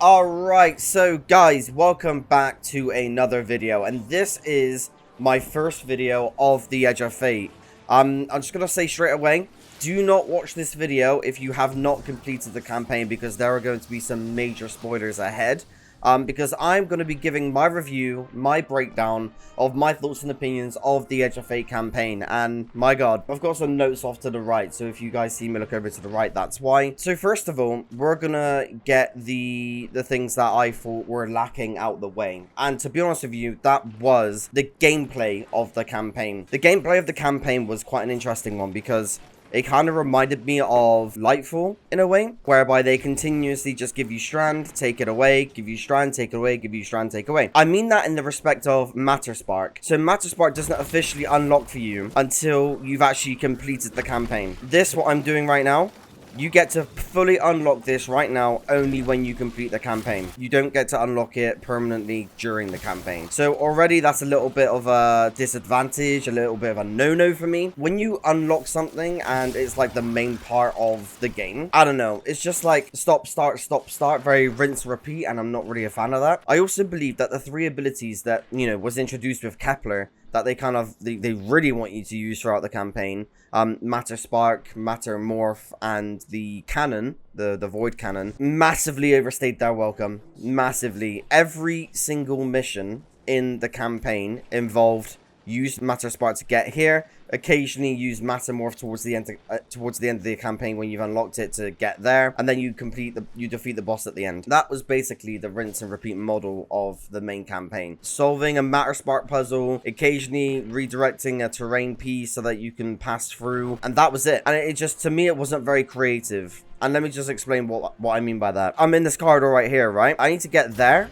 Alright, so guys, welcome back to another video, and this is my first video of the Edge of Fate. I'm just gonna say straight away, do not watch this video if you have not completed the campaign, because there are going to be some major spoilers ahead. Because I'm going to be giving my review, my breakdown of my thoughts and opinions of the Edge of Fate campaign. And my god, I've got some notes off to the right, so if you guys see me look over to the right, that's why. So first of all, we're going to get the things that I thought were lacking out the way. And to be honest with you, that was the gameplay of the campaign. The gameplay of the campaign was quite an interesting one because it kind of reminded me of Lightfall in a way, whereby they continuously just give you strand, take it away, give you strand, take it away, give you strand, take away. I mean that in the respect of Matter Spark. So Matter Spark doesn't officially unlock for you until you've actually completed the campaign. This, what I'm doing right now, you get to fully unlock this right now only when you complete the campaign. You don't get to unlock it permanently during the campaign. So already that's a little bit of a disadvantage, a little bit of a no-no for me. When you unlock something and it's like the main part of the game, I don't know, it's just like stop, start, very rinse, repeat, and I'm not really a fan of that. I also believe that the three abilities that, you know, was introduced with Kepler, that they really want you to use throughout the campaign, Matter Spark, Matter Morph, and the cannon, the Void Cannon, massively overstayed their welcome. Massively. Every single mission in the campaign involved use Matter Spark to get here, occasionally use Matter Morph towards the end of the campaign when you've unlocked it to get there, and then you defeat the boss at the end. That was basically the rinse and repeat model of the main campaign. Solving a Matter Spark puzzle, occasionally redirecting a terrain piece so that you can pass through, and that was it. And it just, to me, it wasn't very creative. And let me just explain what I mean by that. I'm in this corridor right here, right? I need to get there,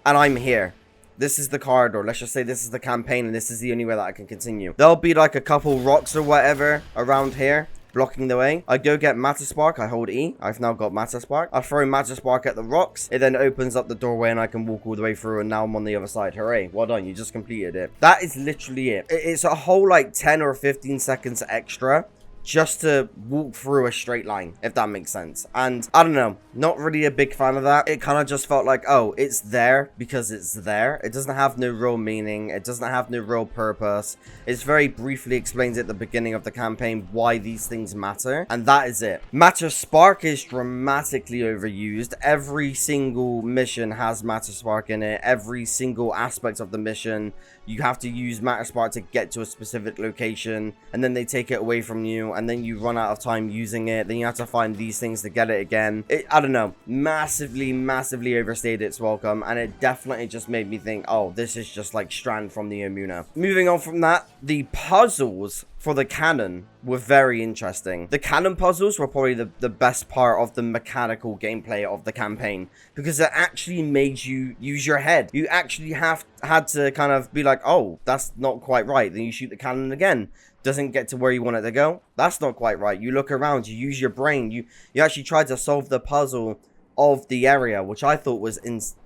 and I'm here. This is the corridor. Let's just say this is the campaign, and this is the only way that I can continue. There'll be like a couple rocks or whatever around here blocking the way. I go get Matter Spark. I hold E. I've now got Matter Spark. I throw Matter Spark at the rocks. It then opens up the doorway, and I can walk all the way through, and now I'm on the other side. Hooray. Well done. You just completed it. That is literally it. It's a whole like 10 or 15 seconds extra just to walk through a straight line, if that makes sense. And I don't know, not really a big fan of that. It kind of just felt like, oh, it's there because it's there. It doesn't have no real meaning. It doesn't have no real purpose. It's very briefly explains at the beginning of the campaign why these things matter, and that is it. Matter Spark is dramatically overused. Every single mission has Matter Spark in it. Every single aspect of the mission, you have to use Matter Spark to get to a specific location, and then they take it away from you, and then you run out of time using it. Then you have to find these things to get it again. I don't know, massively overstayed its welcome, and it definitely just made me think, oh, this is just like Strand from the Omuna. Moving on from that, the puzzles for the cannon were very interesting. The cannon puzzles were probably the best part of the mechanical gameplay of the campaign, because it actually made you use your head. You actually had to kind of be like, oh, that's not quite right. Then you shoot the cannon again. Doesn't get to where you want it to go. That's not quite right. You look around, you use your brain. You actually try to solve the puzzle of the area, which I thought was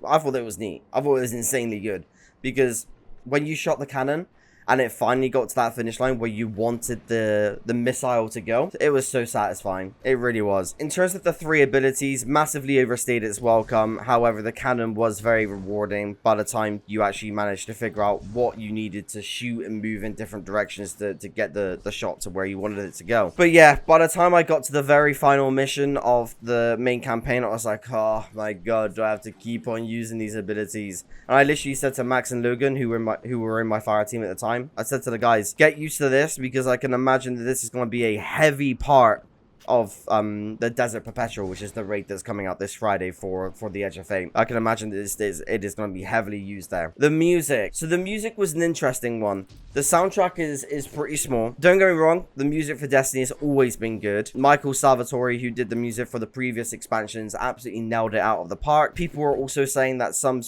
I thought it was neat. I thought it was insanely good, because when you shot the cannon and it finally got to that finish line where you wanted the missile to go, it was so satisfying. It really was. In terms of the three abilities, massively overstayed its welcome. However, the cannon was very rewarding by the time you actually managed to figure out what you needed to shoot and move in different directions to get the shot to where you wanted it to go. But yeah, by the time I got to the very final mission of the main campaign, I was like, oh my god, do I have to keep on using these abilities? And I literally said to Max and Logan, who were in my fire team at the time, I said to the guys, get used to this, because I can imagine that this is going to be a heavy part of the Desert Perpetual, which is the raid that's coming out this Friday for the Edge of Fate. I can imagine that it is going to be heavily used there. The music. So the music was an interesting one. The soundtrack is pretty small. Don't get me wrong, the music for Destiny has always been good. Michael Salvatore, who did the music for the previous expansions, absolutely nailed it out of the park. People were also saying that some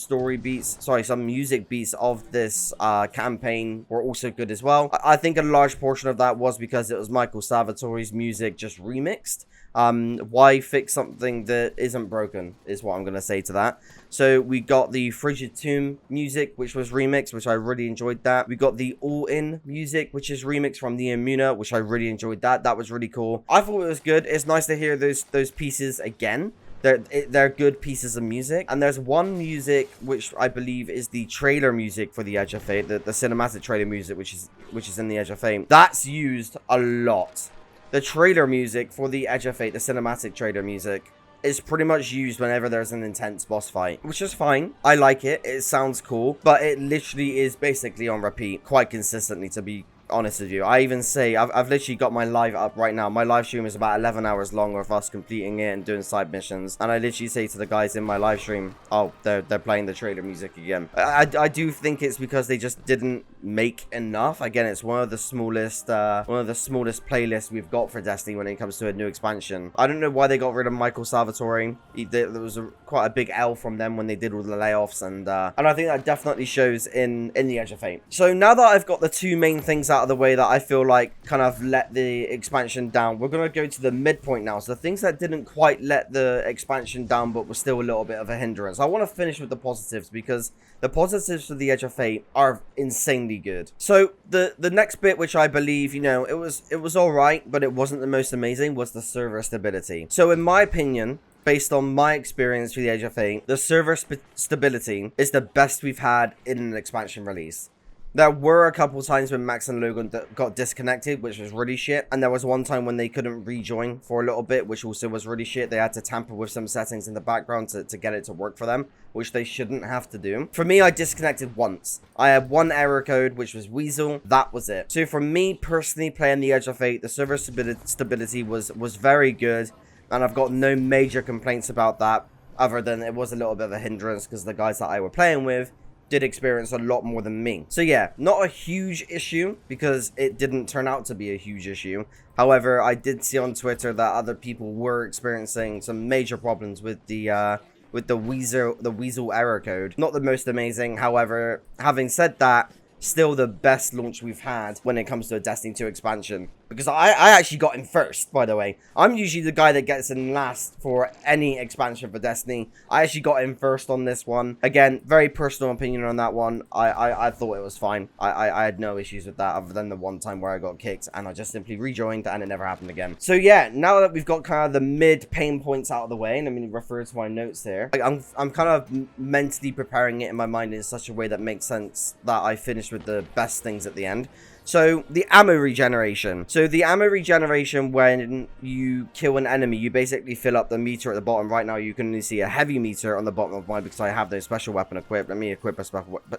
music beats of this campaign were also good as well. I think a large portion of that was because it was Michael Salvatore's music just remixed. Why fix something that isn't broken is what I'm going to say to that. So we got the Frigid Tomb music, which was remixed, which I really enjoyed that. We got the All In music, which is remixed from the Omuna, which I really enjoyed that. That was really cool. I thought it was good. It's nice to hear those pieces again. They're good pieces of music. And there's one music which I believe is the trailer music for the Edge of Fate, the cinematic trailer music, which is in the Edge of Fate. That's used a lot. The trailer music for the Edge of Fate, the cinematic trailer music, is pretty much used whenever there's an intense boss fight, which is fine. I like it. It sounds cool, but it literally is basically on repeat quite consistently, to be honest with you. I even say I've literally got my live up right now. My live stream is about 11 hours long of us completing it and doing side missions, and I literally say to the guys in my live stream, oh, they're playing the trailer music again. I do think it's because they just didn't make enough. Again, it's one of the smallest playlists we've got for Destiny when it comes to a new expansion. I don't know why they got rid of Michael Salvatore. There was quite a big L from them when they did all the layoffs, and I think that definitely shows in the Edge of Fate. So now that I've got the two main things out of the way that I feel like kind of let the expansion down, we're going to go to the midpoint now. So the things that didn't quite let the expansion down but were still a little bit of a hindrance. I want to finish with the positives, because the positives for the Edge of Fate are insanely good. So the next bit, which I believe, you know, it was all right, but it wasn't the most amazing, was the server stability. So in my opinion, based on my experience with the Edge of Fate, the server stability is the best we've had in an expansion release. There were a couple times when Max and Logan got disconnected, which was really shit. And there was one time when they couldn't rejoin for a little bit, which also was really shit. They had to tamper with some settings in the background to get it to work for them, which they shouldn't have to do. For me, I disconnected once. I had one error code, which was Weasel. That was it. So for me personally, playing the Edge of Fate, the server stability was very good. And I've got no major complaints about that, other than it was a little bit of a hindrance because the guys that I were playing with did experience a lot more than me. So yeah, not a huge issue, because it didn't turn out to be a huge issue. However, I did see on Twitter that other people were experiencing some major problems with the Weasel error code. Not the most amazing. However, having said that, still the best launch we've had when it comes to a Destiny 2 expansion. Because I actually got in first, by the way. I'm usually the guy that gets in last for any expansion for Destiny. I actually got in first on this one. Again, very personal opinion on that one. I thought it was fine. I had no issues with that, other than the one time where I got kicked and I just simply rejoined and it never happened again. So yeah, now that we've got kind of the mid pain points out of the way, and I'm going to refer to my notes here. I'm kind of mentally preparing it in my mind in such a way that makes sense that I finished with the best things at the end. So, the ammo regeneration. So, the ammo regeneration, when you kill an enemy, you basically fill up the meter at the bottom. Right now, you can only see a heavy meter on the bottom of mine because I have no special weapon equipped. Let me equip a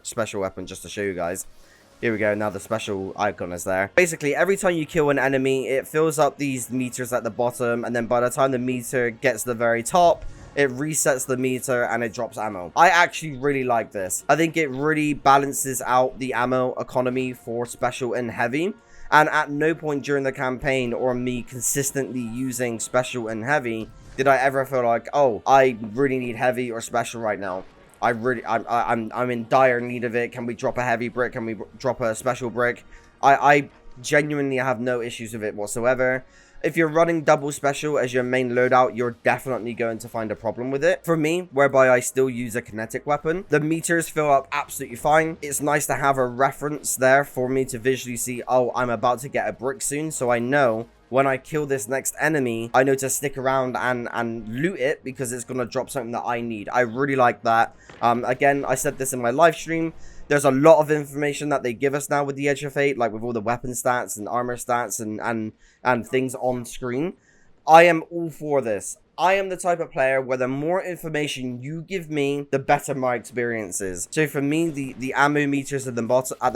special weapon just to show you guys. Here we go. Now the special icon is there. Basically, every time you kill an enemy, it fills up these meters at the bottom. And then by the time the meter gets to the very top, it resets the meter and it drops ammo. I actually really like this. I think it really balances out the ammo economy for special and heavy. And at no point during the campaign or me consistently using special and heavy did I ever feel like, oh, I really need heavy or special right now. I'm in dire need of it. Can we drop a heavy brick? Can we drop a special brick? I genuinely have no issues with it whatsoever. If you're running double special as your main loadout, you're definitely going to find a problem with it. For me, whereby I still use a kinetic weapon, the meters fill up absolutely fine. It's nice to have a reference there for me to visually see, oh, I'm about to get a brick soon, so I know when I kill this next enemy, I know to stick around and loot it because it's going to drop something that I need. I really like that. Again, I said this in my live stream. There's a lot of information that they give us now with the Edge of Fate, like with all the weapon stats and armor stats and things on screen. I am all for this. I am the type of player where the more information you give me, the better my experience is. So for me, the ammo meters at the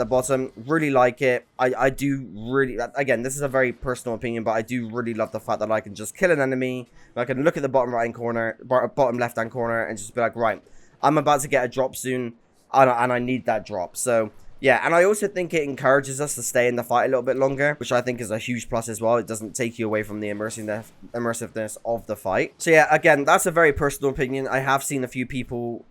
bottom, really like it. I do really, again, this is a very personal opinion, but I do really love the fact that I can just kill an enemy. I can look at the bottom left hand corner and just be like, right, I'm about to get a drop soon. And I need that drop. So yeah, and I also think it encourages us to stay in the fight a little bit longer, which I think is a huge plus as well. It doesn't take you away from the immersiveness of the fight. So yeah, again, that's a very personal opinion. I have seen a few people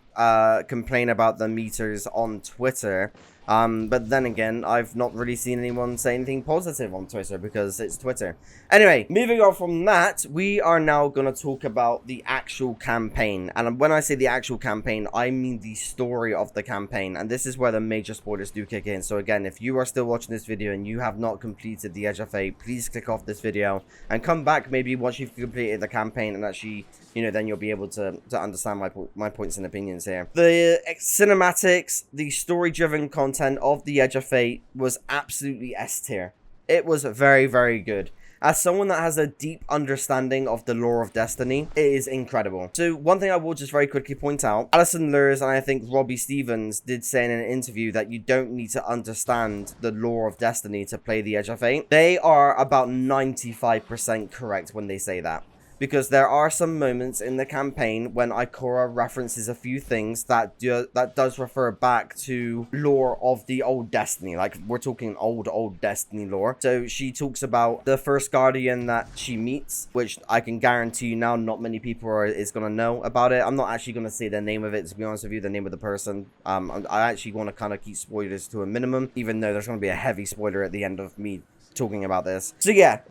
complain about the meters on Twitter. But then again, I've not really seen anyone say anything positive on Twitter because it's Twitter. Anyway, moving on from that, we are now going to talk about the actual campaign. And when I say the actual campaign, I mean the story of the campaign. And this is where the major spoilers do kick in. So again, if you are still watching this video and you have not completed the Edge of Fate, please click off this video and come back maybe once you've completed the campaign, and actually, you know, then you'll be able to understand my points and opinions here. The cinematics, the story-driven content of the Edge of Fate was absolutely S tier. It was very, very good. As someone that has a deep understanding of the lore of Destiny, it is incredible. So one thing I will just very quickly point out, Alison Lurs and I think Robbie Stevens did say in an interview that you don't need to understand the lore of Destiny to play the Edge of Fate. They are about 95% correct when they say that. Because there are some moments in the campaign when Ikora references a few things that does refer back to lore of the old Destiny. Like, we're talking old Destiny lore. So she talks about the first Guardian that she meets, which I can guarantee you now not many people is going to know about it. I'm not actually going to say the name of it, to be honest with you, the name of the person. I actually want to kind of keep spoilers to a minimum, even though there's going to be a heavy spoiler at the end of me talking about this. So yeah,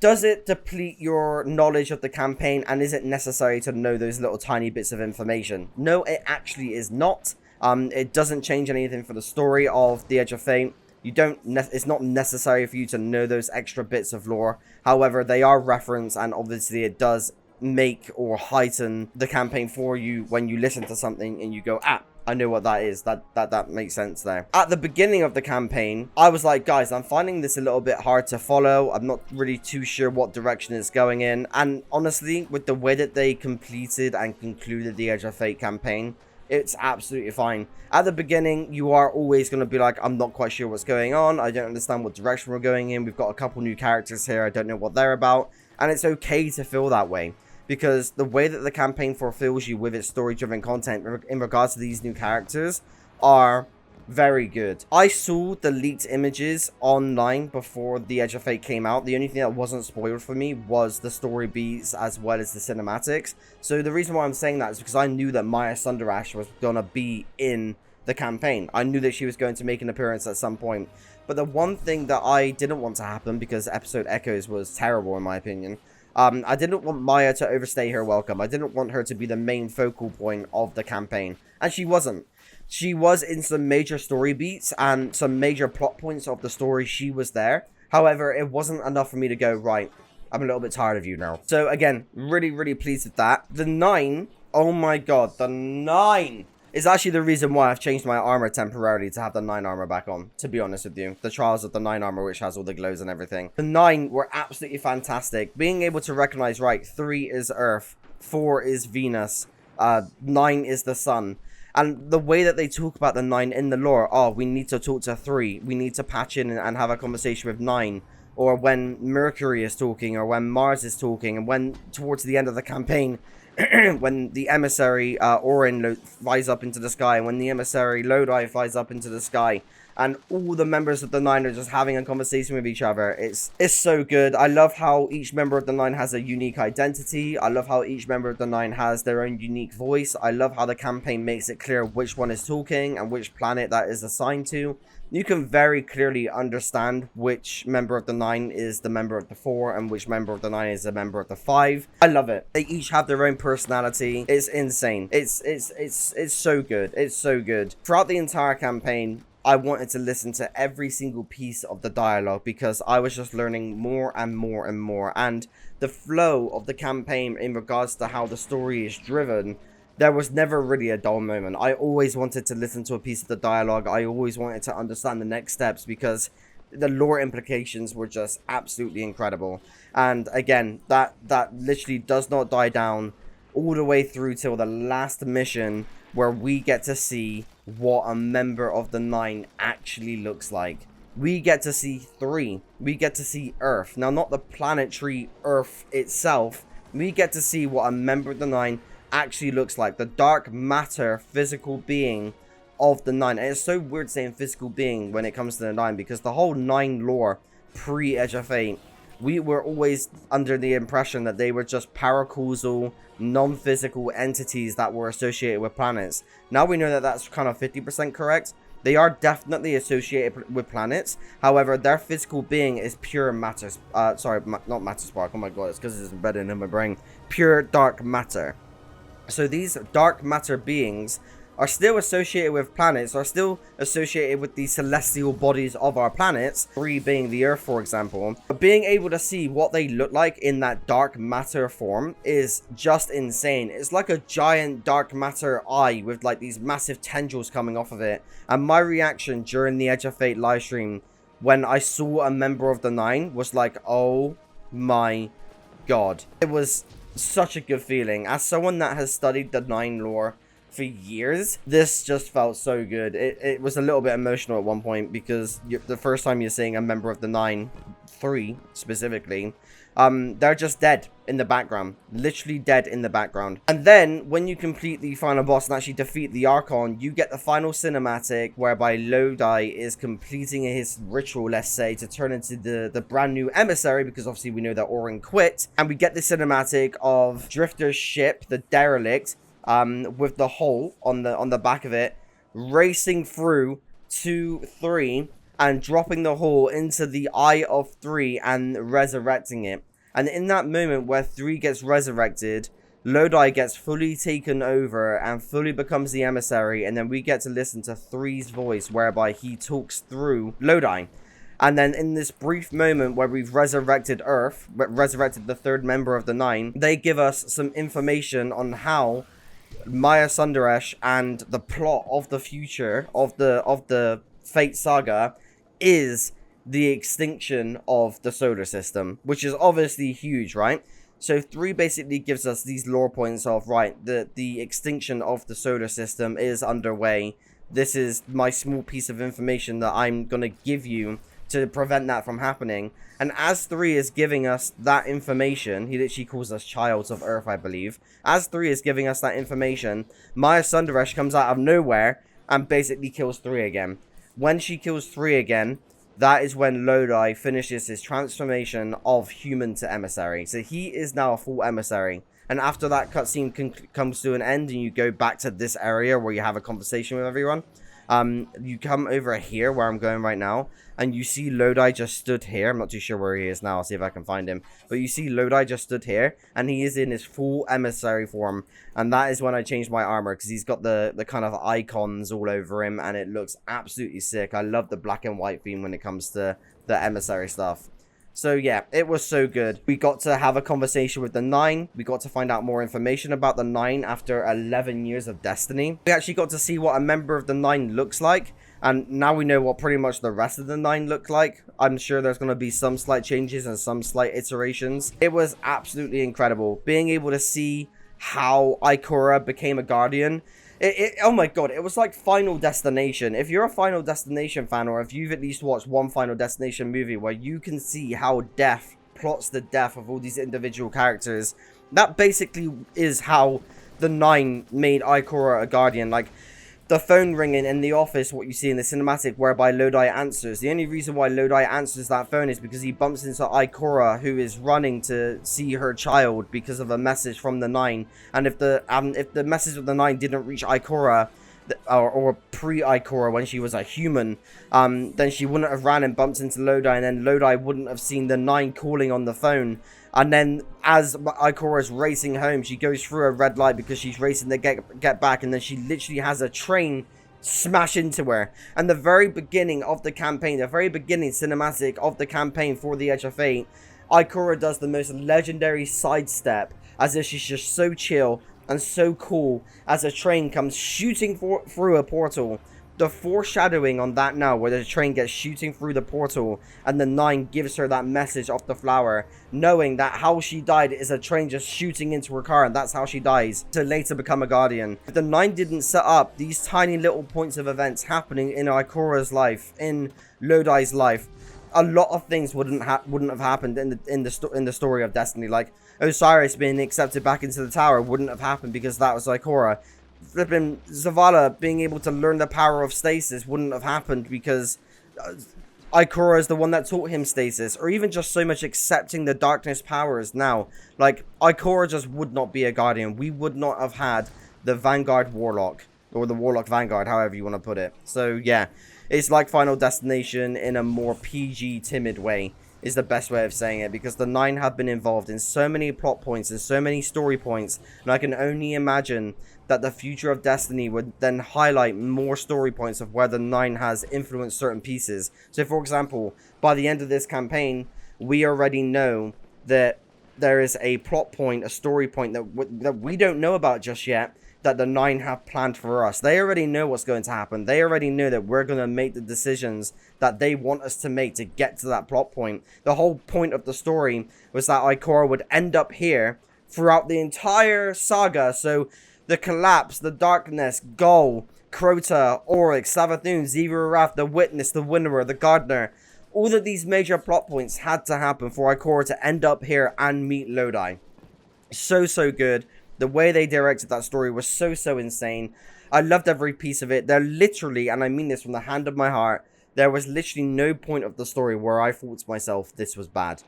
does it deplete your knowledge of the campaign, and is it necessary to know those little tiny bits of information? No, it actually is not. It doesn't change anything for the story of the Edge of Fate. It's not necessary for you to know those extra bits of lore. However, they are referenced, and obviously it does make or heighten the campaign for you when you listen to something and you go, I know what that is. That makes sense there. At the beginning of the campaign, I was like, guys, I'm finding this a little bit hard to follow. I'm not really too sure what direction it's going in. And honestly, with the way that they completed and concluded the Edge of Fate campaign, it's absolutely fine. At the beginning, you are always going to be like, I'm not quite sure what's going on. I don't understand what direction we're going in. We've got a couple new characters here. I don't know what they're about. And it's okay to feel that way, because the way that the campaign fulfills you with its story-driven content in regards to these new characters are very good. I saw the leaked images online before the Edge of Fate came out. The only thing that wasn't spoiled for me was the story beats as well as the cinematics. So the reason why I'm saying that is because I knew that Maya Sundarash was going to be in the campaign. I knew that she was going to make an appearance at some point. But the one thing that I didn't want to happen, because episode Echoes was terrible in my opinion, I didn't want Maya to overstay her welcome. I didn't want her to be the main focal point of the campaign. And she wasn't. She was in some major story beats and some major plot points of the story. She was there. However, it wasn't enough for me to go, right, I'm a little bit tired of you now. So again, really, really pleased with that. The 9, oh my god, the 9 is actually the reason why I've changed my armor temporarily to have the 9 armor back on, to be honest with you. The Trials of the 9 armor, which has all the glows and everything. The 9 were absolutely fantastic. Being able to recognize, right, 3 is Earth, 4 is Venus, 9 is the Sun. And the way that they talk about the 9 in the lore, oh, we need to talk to 3, we need to patch in and have a conversation with 9. Or when Mercury is talking, or when Mars is talking, and when, towards the end of the campaign, when the emissary Orin flies up into the sky, and when the emissary Lodi flies up into the sky, and all the members of the 9 are just having a conversation with each other. It's so good. I love how each member of the 9 has a unique identity. I love how each member of the 9 has their own unique voice. I love how the campaign makes it clear which one is talking and which planet that is assigned to. You can very clearly understand which member of the 9 is the member of the 4 and which member of the 9 is a member of the 5. I love it. They each have their own personality. It's insane. It's so good. It's so good. Throughout the entire campaign, I wanted to listen to every single piece of the dialogue because I was just learning more and more and more. And the flow of the campaign in regards to how the story is driven, there was never really a dull moment. I always wanted to listen to a piece of the dialogue. I always wanted to understand the next steps because the lore implications were just absolutely incredible. And again, that literally does not die down all the way through till the last mission, where we get to see what a member of the 9 actually looks like. We get to see 3. We get to see Earth. Now, not the planetary Earth itself. We get to see what a member of the 9 actually looks like. The dark matter physical being of the 9. And it's so weird saying physical being when it comes to the 9, because the whole 9 lore pre-Edge of Fate, we were always under the impression that they were just paracausal, non-physical entities that were associated with planets. Now we know that that's kind of 50% correct. They are definitely associated with planets. However, their physical being is pure matter. Sorry, not matter spark. Oh my god, it's because it's embedded in my brain. Pure dark matter. So these dark matter beings are still associated with planets, are still associated with the celestial bodies of our planets, 3 being the Earth, for example. But being able to see what they look like in that dark matter form is just insane. It's like a giant dark matter eye with like these massive tendrils coming off of it. And my reaction during the Edge of Fate livestream when I saw a member of the 9 was like, oh my god. It was such a good feeling. As someone that has studied the 9 lore for years, this just felt so good. It was a little bit emotional at one point because the first time you're seeing a member of the 9, 3 specifically, they're just dead in the background, literally dead in the background. And then when you complete the final boss and actually defeat the Archon, you get the final cinematic whereby Lodi is completing his ritual, let's say, to turn into the brand new emissary, because obviously we know that Orin quit. And we get the cinematic of Drifter's ship, the derelict, with the hole on the back of it, racing through to 3 and dropping the hole into the Eye of 3 and resurrecting it. And in that moment where 3 gets resurrected, Lodi gets fully taken over and fully becomes the emissary, and then we get to listen to 3's voice whereby he talks through Lodi. And then in this brief moment where we've resurrected Earth, resurrected the 3rd member of the 9, they give us some information on how Maya Sundaresh and the plot of the future of the Fate saga is the extinction of the solar system, which is obviously huge, right? So 3 basically gives us these lore points of, right, the extinction of the solar system is underway. This is my small piece of information that I'm gonna give you to prevent that from happening. And as 3 is giving us that information, he literally calls us childs of Earth, I believe. As 3 is giving us that information, Maya Sundaresh comes out of nowhere and basically kills 3 again. When she kills 3 again, that is when Lodi finishes his transformation of human to emissary. So he is now a full emissary. And after that cutscene comes to an end and you go back to this area where you have a conversation with everyone, you come over here where I'm going right now, and you see Lodi just stood here. I'm not too sure where he is now. I'll see if I can find him. But you see Lodi just stood here, and he is in his full emissary form. And that is when I changed my armor, because he's got the kind of icons all over him, and it looks absolutely sick. I love the black and white theme when it comes to the emissary stuff. So yeah, it was so good. We got to have a conversation with the 9. We got to find out more information about the 9 after 11 years of Destiny. We actually got to see what a member of the 9 looks like. And now we know what pretty much the rest of the 9 look like. I'm sure there's going to be some slight changes and some slight iterations. It was absolutely incredible. Being able to see how Ikora became a Guardian. Oh my god, it was like Final Destination. If you're a Final Destination fan, or if you've at least watched one Final Destination movie where you can see how death plots the death of all these individual characters, that basically is how the 9 made Ikora a Guardian. Like, the phone ringing in the office, what you see in the cinematic whereby Lodi answers. The only reason why Lodi answers that phone is because he bumps into Ikora, who is running to see her child because of a message from the 9. And if the message of the 9 didn't reach Ikora, or pre-Ikora when she was a human, then she wouldn't have ran and bumped into Lodi, and then Lodi wouldn't have seen the 9 calling on the phone. And then as Ikora is racing home, she goes through a red light because she's racing to get back, and then she literally has a train smash into her. And the very beginning of the campaign, the very beginning cinematic of the campaign for the Edge of Fate, Ikora does the most legendary sidestep, as if she's just so chill and so cool as a train comes shooting through a portal. The foreshadowing on that now, where the train gets shooting through the portal and the 9 gives her that message off the flower, knowing that how she died is a train just shooting into her car, and that's how she dies, to later become a Guardian. If the 9 didn't set up these tiny little points of events happening in Ikora's life, in Lodi's life, a lot of things wouldn't have happened in the story of Destiny. Like Osiris being accepted back into the tower wouldn't have happened because that was Ikora. Flipping Zavala being able to learn the power of stasis wouldn't have happened because Ikora is the one that taught him stasis, or even just so much accepting the darkness powers now. Like, Ikora just would not be a Guardian. We would not have had the Vanguard Warlock. or the Warlock Vanguard, however you want to put it. So yeah, it's like Final Destination in a more PG, timid way, is the best way of saying it, because the 9 have been involved in so many plot points and so many story points, and I can only imagine that the future of Destiny would then highlight more story points of where the 9 has influenced certain pieces. So for example, by the end of this campaign, we already know that there is a plot point, a story point that we don't know about just yet, that the 9 have planned for us. They already know what's going to happen. They already know that we're going to make the decisions that they want us to make to get to that plot point. The whole point of the story was that Ikora would end up here throughout the entire saga. So the Collapse, the Darkness, Gull, Crota, Oryx, Savathun, Xivu Arath, the Witness, the Winnower, the Gardener. All of these major plot points had to happen for Ikora to end up here and meet Lodi. So good. The way they directed that story was so insane. I loved every piece of it. There literally, and I mean this from the hand of my heart, there was literally no point of the story where I thought to myself, this was bad.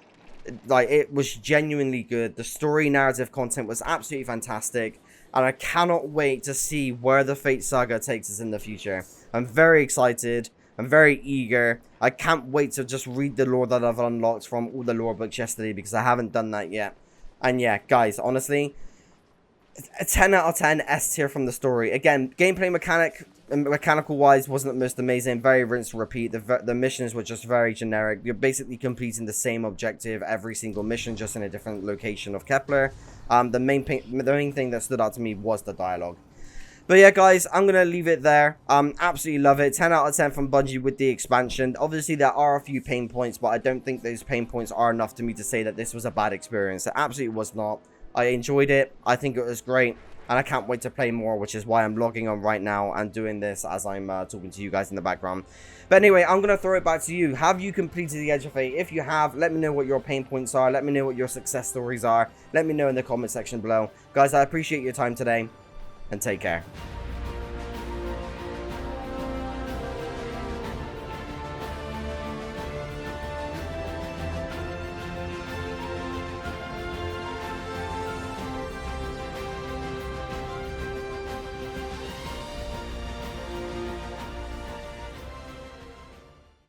Like, it was genuinely good. The story narrative content was absolutely fantastic. And I cannot wait to see where the Fate Saga takes us in the future. I'm very excited. I'm very eager. I can't wait to just read the lore that I've unlocked from all the lore books yesterday, because I haven't done that yet. And yeah, guys, honestly, a 10 out of 10 S tier from the story. Again, gameplay mechanical wise wasn't the most amazing. Very rinse and repeat. The missions were just very generic. You're basically completing the same objective every single mission, just in a different location of Kepler. The main thing that stood out to me was the dialogue. But yeah, guys, I'm going to leave it there. Absolutely love it. 10 out of 10 from Bungie with the expansion. Obviously, there are a few pain points, but I don't think those pain points are enough to me to say that this was a bad experience. It absolutely was not. I enjoyed it. I think it was great. And I can't wait to play more, which is why I'm logging on right now and doing this as I'm talking to you guys in the background. But anyway, I'm going to throw it back to you. Have you completed the Edge of Fate? If you have, let me know what your pain points are. Let me know what your success stories are. Let me know in the comment section below. Guys, I appreciate your time today, and take care.